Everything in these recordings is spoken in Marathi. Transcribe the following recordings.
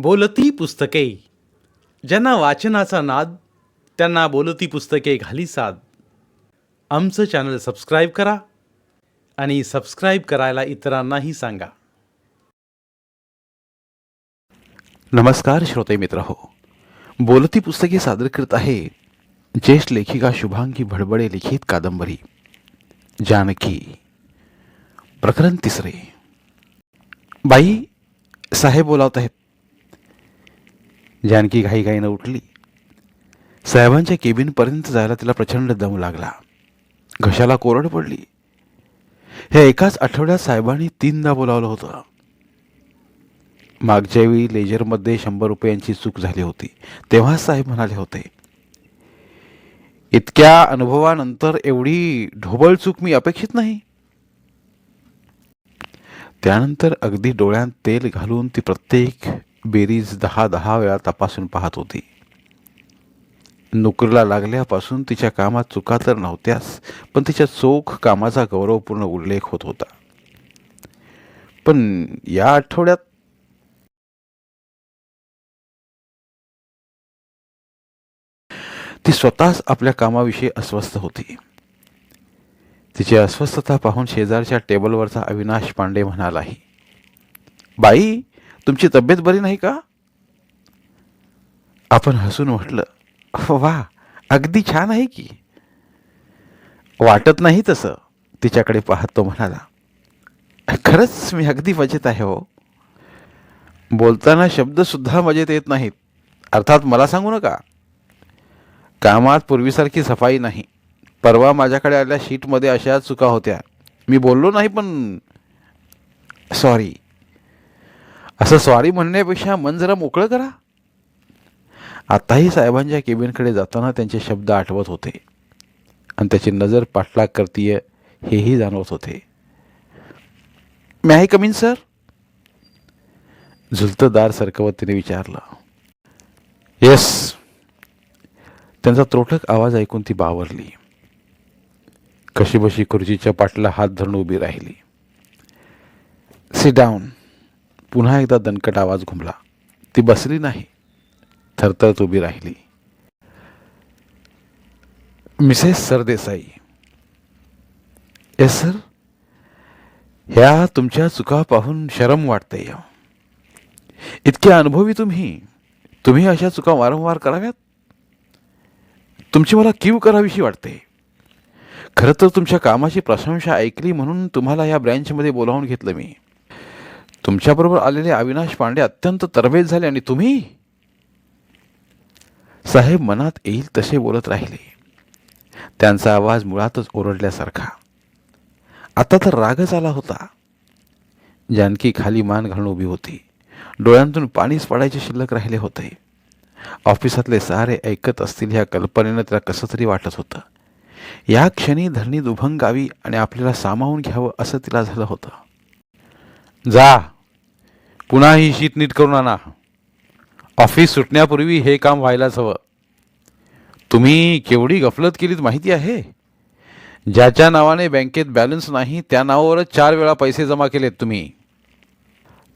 बोलती पुस्तके. ज्यांना वाचनाचा नाद त्यांना बोलती पुस्तके घाली साद. आमचं चॅनल सबस्क्राईब करा आणि सबस्क्राईब करायला इतरांनाही सांगा. नमस्कार श्रोते मित्र हो, बोलती पुस्तके सादर करत आहे ज्येष्ठ लेखिका शुभांगी भडबडे लिखित कादंबरी जानकी. प्रकरण 3. बाई, साहेब बोलावत आहेत. जानकी घाईघाईनं उठली. साहेबांच्या केबिनपर्यंत जायला तिला प्रचंड दम लागला. घशाला कोरड पडली. ह्या एकाच आठवड्यात साहेबांनी 3दा बोलावलं होतं. मागच्या वेळी लेजरमध्ये 100 रुपयांची चूक झाली होती. तेव्हाच साहेब म्हणाले होते, इतक्या अनुभवानंतर एवढी ढोबळ चूक मी अपेक्षित नाही. त्यानंतर अगदी डोळ्यात तेल घालून ती प्रत्येक बेरीज 10 वेळा तपासून पाहत होती. नोकरीला लागल्यापासून तिच्या कामात चुका तर नव्हत्याच, पण तिच्या चोख कामाचा गौरवपूर्ण उल्लेख होत होता. पण या आठवड्यात ती स्वतःच आपल्या कामाविषयी अस्वस्थ होती. तिची अस्वस्थता पाहून शेजारच्या टेबलवरचा अविनाश पांडे म्हणालाही, बाई, तुमची तब्येत बरी नाही का? आपण हसून म्हटलं, वा, अगदी छान आहे की. वाटत नाही तसं. तिच्याकडे पाहत तो म्हणाला, खरंच मी अगदी मजेत आहे हो. बोलताना शब्दसुद्धा मजेत येत नाहीत. अर्थात मला सांगू नका. कामात पूर्वीसारखी सफाई नाही. परवा माझ्याकडे आलेल्या शीटमध्ये अशा चुका होत्या. मी बोललो नाही, पण सॉरी. असं सॉरी म्हणण्यापेक्षा मन जरा मोकळं करा. आताही साहेबांच्या केबिनकडे जाताना त्यांचे शब्द आठवत होते आणि त्याची नजर पाठलाग करतीये हेही जाणवत होते. मे आय कम इन सर? झुलतं दार सरकवत तिने विचारलं. येस. त्यांचा त्रोटक आवाज ऐकून ती बावरली. कशीबशी खुर्चीच्या पाठला हात धरून उभी राहिली. Sit down. पुन्हा एकदा दणकट आवाज घुमला. ती बसली नाही, थरथरत उभी राहिली. मिसेस सरदेसाई. Yes sir. ह्या तुमच्या चुका पाहून शरम वाटते. इतके अनुभवी तुम्ही अशा चुका वारंवार कराव्यात? तुमची मला कीव करावीशी वाटते. खरं तर तुमच्या कामाची प्रशंसा ऐकली म्हणून तुम्हाला या ब्रँचमध्ये बोलावून घेतलं मी. तुमच्याबरोबर आलेले अविनाश पांडे अत्यंत तरबेज झाले आणि तुम्ही? साहेब मनात येईल तसे बोलत राहिले. त्यांचा आवाज मुळातच ओरडल्यासारखा. आता तर रागच आला होता. जानकी खाली मान घालून उभी होती. डोळ्यांतून पाणीच पडायचे शिल्लक राहिले होते. ऑफिसातले सारे ऐकत असतील ह्या कल्पनेनं तिला कसं तरी वाटत होतं. या क्षणी धरणीत उभंगावी आणि आपल्याला सामावून घ्यावं असं तिला झालं होतं. जा, पुन्हा ही शीट नीट करून आणा. ऑफिस सुटण्यापूर्वी हे काम व्हायलाच हवं. तुम्ही केवढी गफलत केलीत माहिती आहे? ज्याच्या नावाने बँकेत बॅलन्स नाही त्या नावावरच 4 वेळा पैसे जमा केलेत तुम्ही.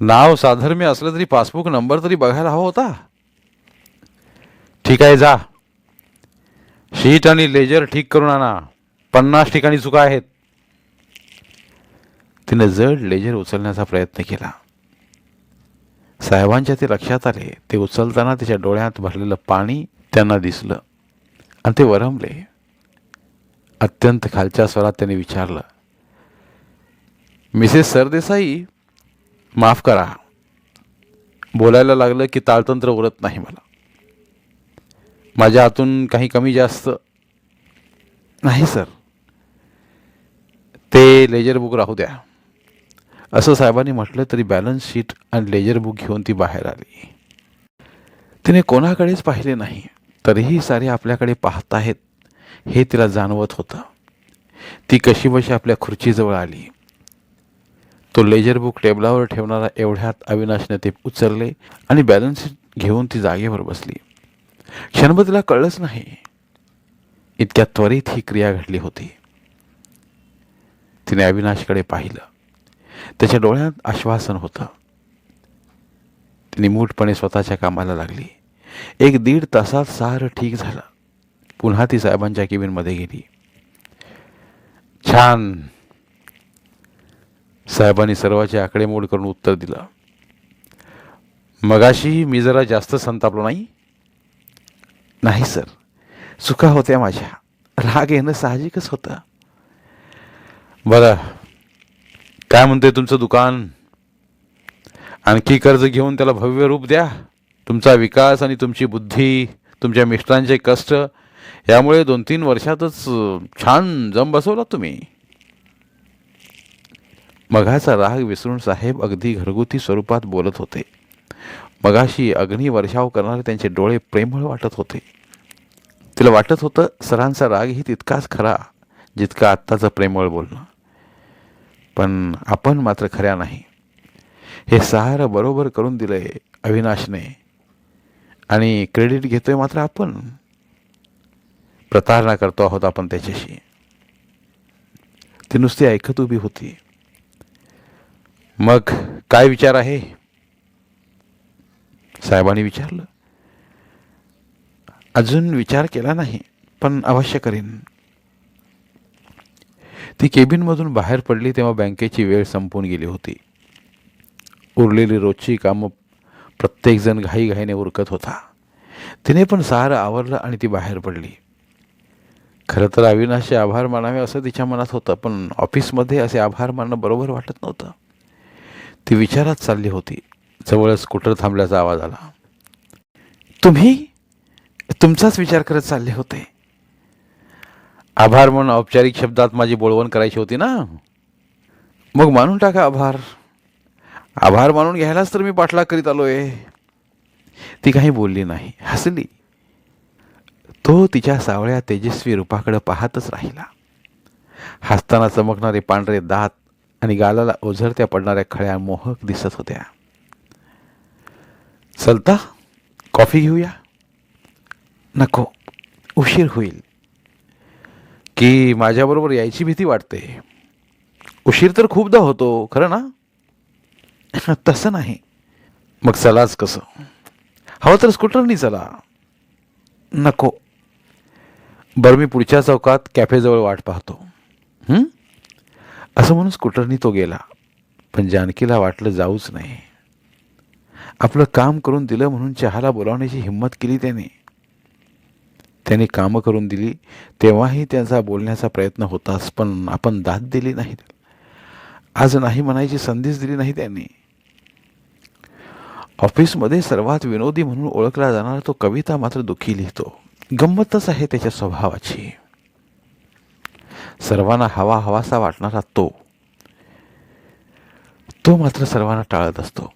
नाव साधर्म्य असलं तरी पासबुक नंबर तरी बघायला हवा होता. ठीक आहे, जा. शीट आणि लेजर ठीक करून आणा. 50 ठिकाणी चुका आहेत. तिने जड लेजर उचलण्याचा प्रयत्न केला. साहेबांच्या ते लक्षात आले. ते उचलताना तिच्या डोळ्यात भरलेलं पाणी त्यांना दिसलं आणि ते वरमले. अत्यंत खालच्या स्वरात त्यांनी विचारलं, मिसेस सरदेसाई, माफ करा. बोलायला लागलं की ताळतंत्र उरत नाही मला. माझ्या हातून काही कमी जास्त नाही सर. ते लेजर बुक राहू द्या. असं साहेबांनी म्हटलं तरी बॅलन्स शीट आणि लेजर बुक घेऊन ती बाहेर आली. तिने कोणाकडेच पाहिले नाही, तरीही सारे आपल्याकडे पाहत आहेत हे तिला जाणवत होतं. ती कशीबशी आपल्या खुर्चीजवळ आली. तो लेजर बुक टेबलावर ठेवणारा एवढ्यात अविनाशने ते उचलले आणि बॅलन्स शीट घेऊन ती जागेवर बसली. क्षणभर तिला कळलंच नाही, इतक्या त्वरित ही क्रिया घडली होती. तिने अविनाशकडे पाहिलं. त्याच्या डोळ्यात आश्वासन होतं. ती निमूटपणे स्वतःच्या कामाला लागली. 1-1.5 तासात सारं ठीक झालं. पुन्हा ती साहेबांच्या केबिनमध्ये गेली. छान. साहेबांनी सर्वाचे आकडेमोड करून उत्तर दिलं. मगाशी मी जरा जास्त संतापलो नाही? नाही सर, चुका होत्या माझ्या. राग येणं साहजिकच होतं. बरं, काय म्हणते तुमचं दुकान? आणखी कर्ज घेऊन त्याला भव्य रूप द्या. तुमचा विकास आणि तुमची बुद्धी, तुमच्या मिस्टरांचे कष्ट यामुळे 2-3 वर्षातच छान जम बसवला तुम्ही. मघाचा राग विसरून साहेब अगदी घरगुती स्वरूपात बोलत होते. मगाशी अग्निवर्षाव करणारे त्यांचे डोळे प्रेमळ वाटत होते. तिला वाटत होतं सरांचा रागही तितकाच खरा जितका आत्ताचं प्रेमळ बोलणं. पण आपण मात्र खऱ्या नाही. हे सारं बरोबर करून दिलंय अविनाशने आणि क्रेडिट घेतोय मात्र आपण. प्रतारणा करतो आहोत आपण त्याच्याशी. ती नुसती ऐकत उभी होती. मग काय विचार आहे? साहेबांनी विचारलं. अजून विचार केला नाही, पण अवश्य करीन. ती केबिनमधून बाहेर पडली तेव्हा बँकेची वेळ संपून गेली होती. उरलेली रोजची कामं प्रत्येकजण घाईघाईने उरकत होता. तिने पण सारं आवरलं आणि ती बाहेर पडली. खरं तर अविनाशचे आभार मानावे असं तिच्या मनात होतं, पण ऑफिसमध्ये असे आभार मानणं बरोबर वाटत नव्हतं. ती विचारात चालली होती. जवळच स्कूटर थांबल्याचा आवाज आला. तुम्ही तुमचाच विचार करत चालले होते. आभार म्हणून औपचारिक शब्दात माझी बोलवण करायची होती ना, मग मानून टाका आभार. आभार मानून घ्यायलाच तर मी पाठलाग करीत आलोय. ती काही बोलली नाही, हसली. तो तिच्या सावळ्या तेजस्वी रूपाकडे पाहतच राहिला. हसताना चमकणारे पांढरे दात आणि गालाला ओझरत्या पडणाऱ्या खळ्या मोहक दिसत होत्या. चलता कॉफी घेऊया? नको, उशीर होईल. की माझ्याबरोबर यायची भीती वाटते? उशीर तर खूपदा होतो, खरं ना? तसं नाही. मग चलाच कसं? हवं तर स्कूटरनी चला. नको. बरं, मी पुढच्या चौकात कॅफेजवळ वाट पाहतो. असं म्हणून स्कूटरनी तो गेला. पण जानकीला वाटलं जाऊच नाही. आपलं काम करून दिलं म्हणून चहाला बोलावण्याची हिंमत केली त्याने कामं करून दिली तेव्हाही त्यांचा बोलण्याचा प्रयत्न होताच, पण आपण दाद दिली नाही. आज नाही म्हणायची संधीच दिली नाही त्यांनी. ऑफिसमध्ये सर्वात विनोदी म्हणून ओळखला जाणारा तो कविता मात्र दुःखी लिहितो. गंमतच आहे त्याच्या स्वभावाची. सर्वांना हवासा वाटणारा तो मात्र सर्वांना टाळत असतो.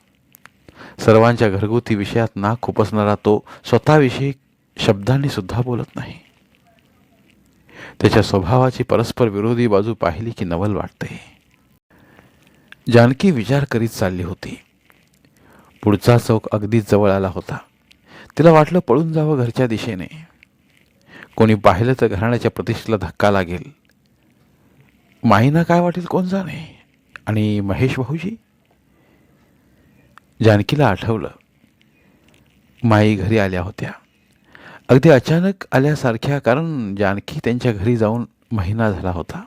सर्वांच्या घरगुती विषयात नाक खुपसणारा तो स्वतःविषयी शब्दांनी सुद्धा बोलत नाही. त्याच्या स्वभावाची परस्पर विरोधी बाजू पाहिली की नवल वाटते. जानकी विचार करीत चालली होती. पुढचा चौक अगदीच जवळ आला होता. तिला वाटलं पळून जावं घरच्या दिशेने. कोणी पाहिलं तर घराण्याच्या प्रतिष्ठेला धक्का लागेल. माईना काय वाटेल कोण जाणे. आणि महेश भाऊजी? जानकीला आठवलं, माई घरी आल्या होत्या. अगदी अचानक आल्यासारख्या, कारण जानकी त्यांच्या घरी जाऊन महिना झाला होता.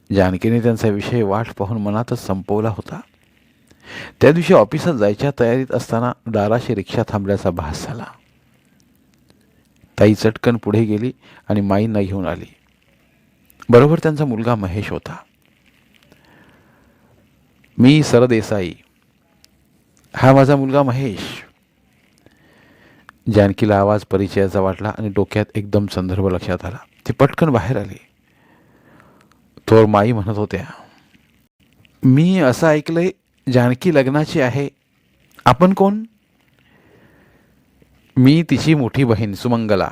जानकीने त्यांचा विषय वाट पाहून मनातच संपवला होता. त्या दिवशी ऑफिसात जायच्या तयारीत असताना दाराशी रिक्षा थांबल्याचा भास झाला. ताई चटकन पुढे गेली आणि माईंना घेऊन आली. बरोबर त्यांचा मुलगा महेश होता. मी सरदेसाई, हा माझा मुलगा महेश. जानकीला आवाज परिचयाचा वाटला आणि डोक्यात एकदम संदर्भ लक्षात आला. ती पटकन बाहेर आली. तोवर माई म्हणत होत्या, मी असं ऐकलंय जानकी लग्नाची आहे. आपण कोण? मी तिची मोठी बहीण सुमंगला.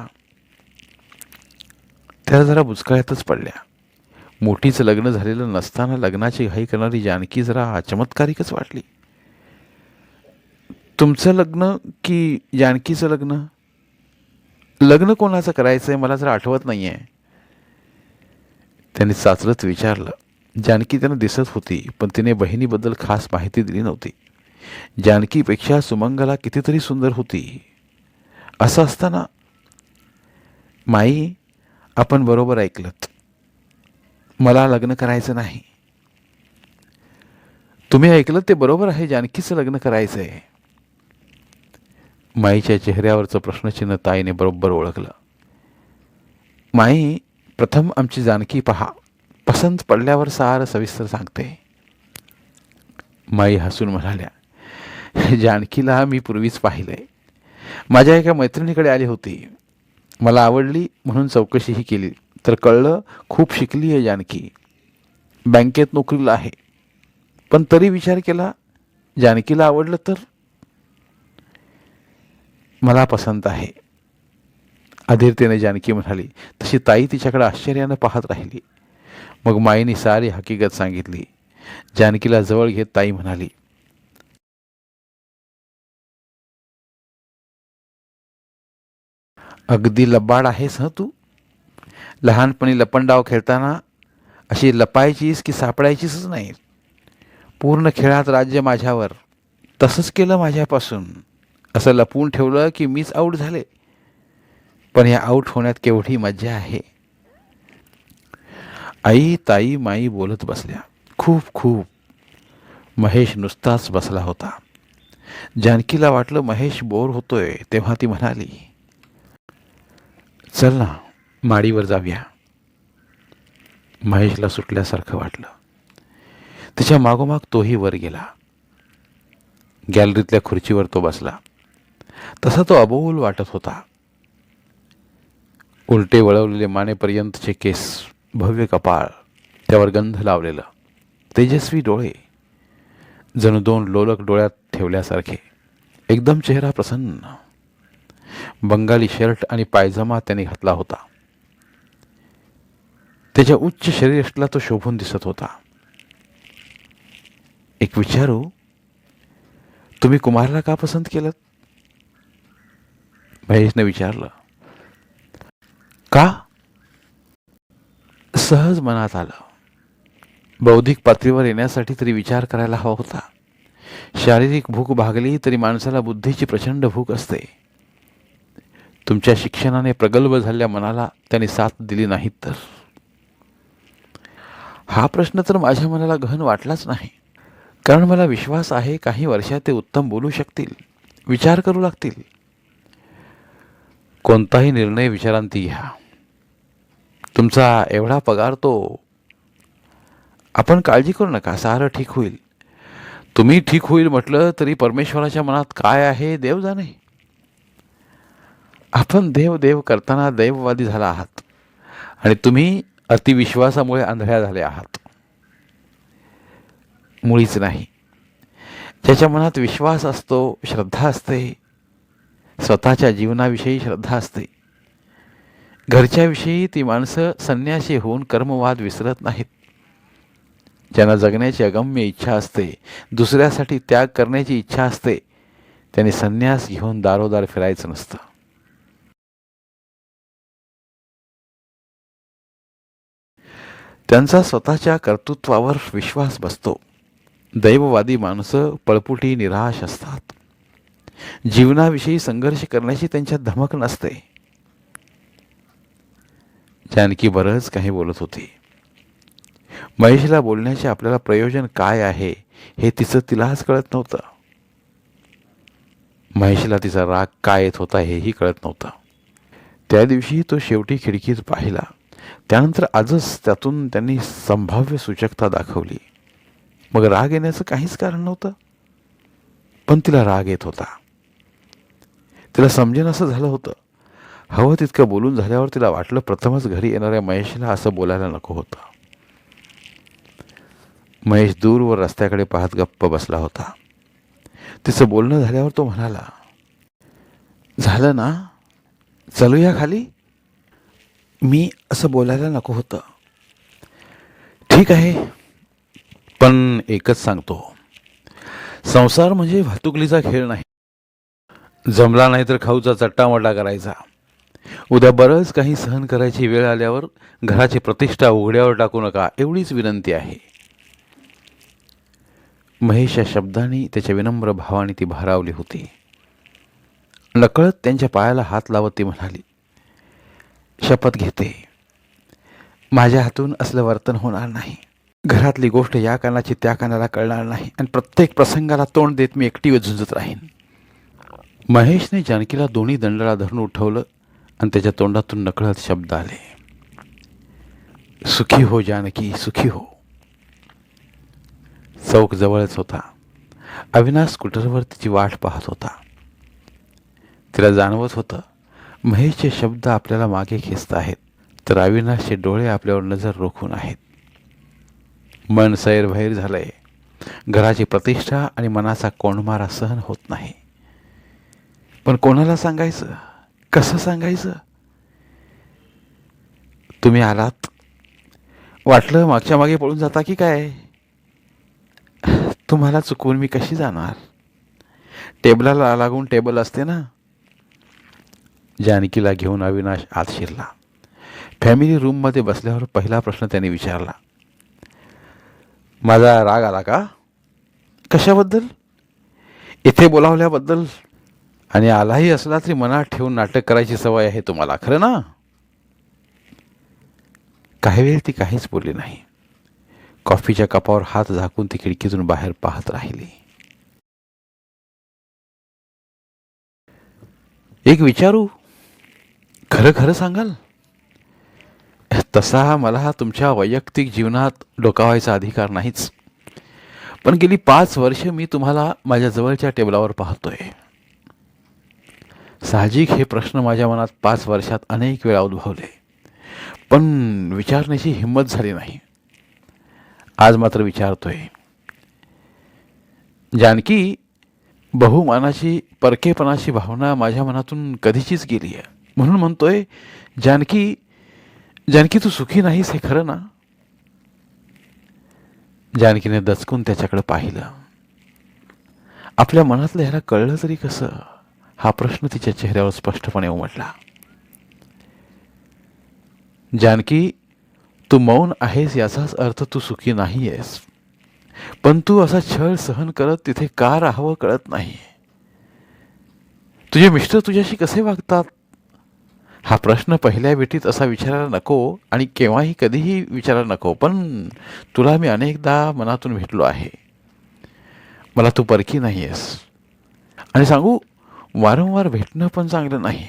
त्या जरा बुचकळ्यातच पडल्या. मोठीच लग्न झालेलं नसताना लग्नाची घाई करणारी जानकी जरा चमत्कारिकच वाटली. तुमचं लग्न की जानकीचं लग्न? लग्न कोणाचं करायचंय मला जरा आठवत नाही आहे. त्यांनी चाचलत विचारलं. जानकी त्यांना दिसत होती, पण तिने बहिणीबद्दल खास माहिती दिली नव्हती. जानकीपेक्षा सुमंगला कितीतरी सुंदर होती. असं असताना, माई, आपण बरोबर ऐकलत. मला लग्न करायचं नाही. तुम्ही ऐकलं ते बरोबर आहे, जानकीचं लग्न करायचं आहे. माईच्या चेहऱ्यावरचं प्रश्नचिन्ह ताईने बरोबर ओळखलं. माई, प्रथम आमची जानकी पहा, पसंत पडल्यावर सारं सविस्तर सांगते. माई हसून म्हणाल्या, जानकीला मी पूर्वीच पाहिलंय. माझ्या एका मैत्रिणीकडे आली होती. मला आवडली म्हणून चौकशीही केली, तर कळलं खूप शिकली आहे जानकी. बँकेत नोकरीला आहे. पण तरी विचार केला, जानकीला आवडलं तर मला पसंत आहे. अधीरतेने जानकी म्हणाली. तशी ताई तिच्याकडे आश्चर्यानं पाहत राहिली. मग माईने सारी हकीकत सांगितली. जानकीला जवळ घेत ताई म्हणाली, अगदी लबाड आहेस हं तू. लहानपणी लपंडाव खेळताना अशी लपायचीस की सापडायचीच नाही. पूर्ण खेळात राज्य माझ्यावर. तसंच केलं माझ्यापासून. असं लपवून ठेवलं की मीच आऊट झाले. पण या आऊट होण्यात केवढी मज्जा आहे. आई, ताई, माई बोलत बसल्या. खूप खूप. महेश नुसताच बसला होता. जानकीला वाटलं महेश बोर होतोय, तेव्हा ती म्हणाली, चल ना, माडीवर जाऊया. महेशला सुटल्यासारखं वाटलं. तिच्या मागोमाग तोही वर गेला. गॅलरीतल्या खुर्चीवर तो बसला. तसा तो अबोल वाटत होता. उलटे वळवलेले मानेपर्यंतचे केस, भव्य कपाळ, त्यावर गंध लावलेलं, तेजस्वी डोळे, जणू दोन लोलक डोळ्यात ठेवल्यासारखे. एकदम चेहरा प्रसन्न. बंगाली शर्ट आणि पायजमा त्याने घातला होता. त्याच्या उच्च शरीराला तो शोभून दिसत होता. एक विचारू, तुम्ही कुमारला का पसंत केलं? महेशने विचारलं. का? सहज मनात आलं. बौद्धिक पातळीवर येण्यासाठी तरी विचार करायला हवा होता. शारीरिक भूक भागली तरी माणसाला बुद्धीची प्रचंड भूक असते. तुमच्या शिक्षणाने प्रगल्भ झालेल्या मनाला त्याने साथ दिली नाहीत तर? हा प्रश्न तर माझ्या मनाला गहन वाटलाच नाही. कारण मला विश्वास आहे काही वर्षात ते उत्तम बोलू शकतील, विचार करू लागतील. कोणताही निर्णय विचारांती घ्या. तुमचा एवढा पगार तो. आपण काळजी करू नका, सारं ठीक होईल. तुम्ही ठीक होईल म्हटलं तरी परमेश्वराच्या मनात काय आहे देव जाणे. आपण देव देव करताना दैववादी झाला आहात आणि तुम्ही अतिविश्वासामुळे आंधळ्या झाले आहात. मुळीच नाही. ज्याच्या मनात विश्वास असतो, श्रद्धा असते, स्वतःच्या जीवनाविषयी श्रद्धा असते, घरच्याविषयी ती माणसं संन्यासी होऊन कर्मवाद विसरत नाहीत. ज्यांना जगण्याची अगम्य इच्छा असते, दुसऱ्यासाठी त्याग करण्याची इच्छा असते, त्यांनी संन्यास घेऊन दारोदार फिरायचं नसतं. त्यांचा स्वतःच्या कर्तृत्वावर विश्वास बसतो. दैववादी माणसं पळपुटी निराश असतात. जीवनाविषयी संघर्ष करण्याची त्यांच्यात धमक नसते. जानकी बरंच काही बोलत होती. महेशला बोलण्याचे आपल्याला प्रयोजन काय आहे हे तिलाच कळत नव्हतं. महेशला तिचा राग काय येत होता हेही कळत नव्हतं. त्या दिवशी तो शेवटी खिडकीत पाहिला. त्यानंतर आजच त्यातून त्यांनी संभाव्य सूचकता दाखवली. मग राग येण्याचं काहीच कारण नव्हतं, पण तिला राग येत होता. तिला समजेन असं झालं होतं. हवं तितकं बोलून झाल्यावर तिला वाटलं प्रथमच घरी येणाऱ्या महेशला असं बोलायला नको होतं. महेश दूरवर रस्त्याकडे पाहत गप्प बसला होता. तिचं बोलणं झाल्यावर तो म्हणाला, झालं ना, चलूया खाली. मी असं बोलायला नको होतं. ठीक आहे, पण एकच सांगतो, संसार म्हणजे भातुकलीचा खेळ नाही. जमला नाही तर खाऊचा चट्टामटा करायचा. उद्या बरंच काही सहन करायची वेळ आल्यावर घराची प्रतिष्ठा उघड्यावर टाकू नका, एवढीच विनंती आहे. महेशच्या शब्दांनी, त्याच्या विनम्र भावाने ती भारावली होती. नकळत त्यांच्या पायाला हात लावत ती म्हणाली, शपथ घेते, माझ्या हातून असलं वर्तन होणार नाही. घरातली गोष्ट या कानाची त्या कानाला कळणार नाही आणि प्रत्येक प्रसंगाला तोंड देत मी एकटी झुंजत राहीन. महेशने जानकीला दोन्ही दंडाला धरून उठवलं आणि त्याच्या तोंडातून नकळत शब्द आले, सुखी हो जानकी, सुखी हो. चौक जवळच होता. अविनाश स्कूटरवर तिची वाट पाहत होता. तिला जाणवत होतं, महेशचे शब्द आपल्याला मागे खेचत आहेत, तर अविनाशचे डोळे आपल्यावर नजर रोखून आहेत. मन सैरभैर झालंय. घराची प्रतिष्ठा आणि मनाचा कोंडमारा सहन होत नाही. पण कोणाला सांगायचं, कसं सांगायचं? तुम्ही आलात, वाटलं मागच्या मागे पळून जाता की काय? तुम्हाला चुकवून मी कशी जाणार? टेबलाला लागून टेबल असते ना. जानकीला घेऊन अविनाश आत शिरला. फॅमिली रूममध्ये बसल्यावर पहिला प्रश्न त्याने विचारला, माझा राग आला का? कशाबद्दल? इथे बोलावल्याबद्दल. आणि आलाही असला तरी मनात ठेवून नाटक करायची सवय आहे तुम्हाला, खरं ना? काही वेळ ती काहीच बोलली नाही. कॉफीच्या कपावर हात झाकून ती खिडकीतून बाहेर पाहत राहिली. एक विचारू, खरं खरं सांगाल? तसा मला तुमच्या वैयक्तिक जीवनात डोकावायचा अधिकार नाहीच, पण गेली 5 वर्ष मी तुम्हाला माझ्या जवळच्या टेबलावर पाहतोय. साहजिक हे प्रश्न माझ्या मनात 5 वर्षात अनेक वेळा उद्भवले, पण विचारण्याची हिंमत झाली नाही. आज मात्र विचारतोय. जानकी, बहुमानाची, परकेपणाची भावना माझ्या मनातून कधीचीच गेली आहे. म्हणून म्हणतोय, जानकी, जानकी तू सुखी नाहीस हे खरं ना? जानकीने दचकून त्याच्याकडे पाहिलं. आपल्या मनातलं ह्याला कळलं तरी कसं, हा प्रश्न तिच्या चेहऱ्यावर स्पष्टपणे उमटला. जानकी, तू मौन आहेस याचाच अर्थ तू सुखी नाही आहेस. पण तू असा छळ सहन करत तिथे का राहावं कळत नाही. तुझे मिस्टर तुझ्याशी कसे वागतात? हा प्रश्न पहिल्या भेटीत असा विचारायला नको आणि केव्हाही कधीही विचारायला नको, पण तुला मी अनेकदा मनातून भेटलो आहे. मला तू परकी नाही आहेस. आणि सांगू, वारंवार भेटणं पण चांगलं नाही.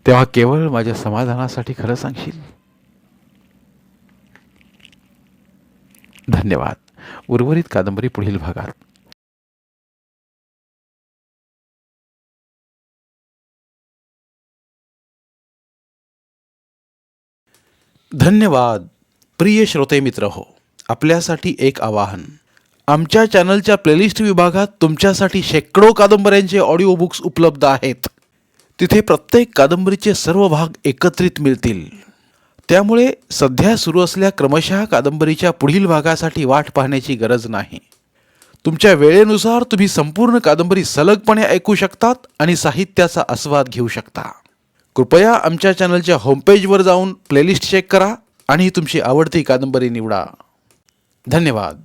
तेव्हा केवळ माझ्या समाधानासाठी खरं सांगशील? धन्यवाद. उर्वरित कादंबरी पुढील भागात. धन्यवाद. प्रिय श्रोते मित्र हो, आपल्यासाठी एक आवाहन. आमच्या चॅनलच्या प्लेलिस्ट विभागात तुमच्यासाठी शेकडो कादंबऱ्यांचे ऑडिओ बुक्स उपलब्ध आहेत. तिथे प्रत्येक कादंबरीचे सर्व भाग एकत्रित मिळतील. त्यामुळे सध्या सुरू असलेल्या क्रमशः कादंबरीच्या पुढील भागासाठी वाट पाहण्याची गरज नाही. तुमच्या वेळेनुसार तुम्ही संपूर्ण कादंबरी सलगपणे ऐकू शकतात आणि साहित्याचा आस्वाद घेऊ शकता. कृपया आमच्या चॅनलच्या होमपेजवर जाऊन प्लेलिस्ट चेक करा आणि तुमची आवडती कादंबरी निवडा. धन्यवाद.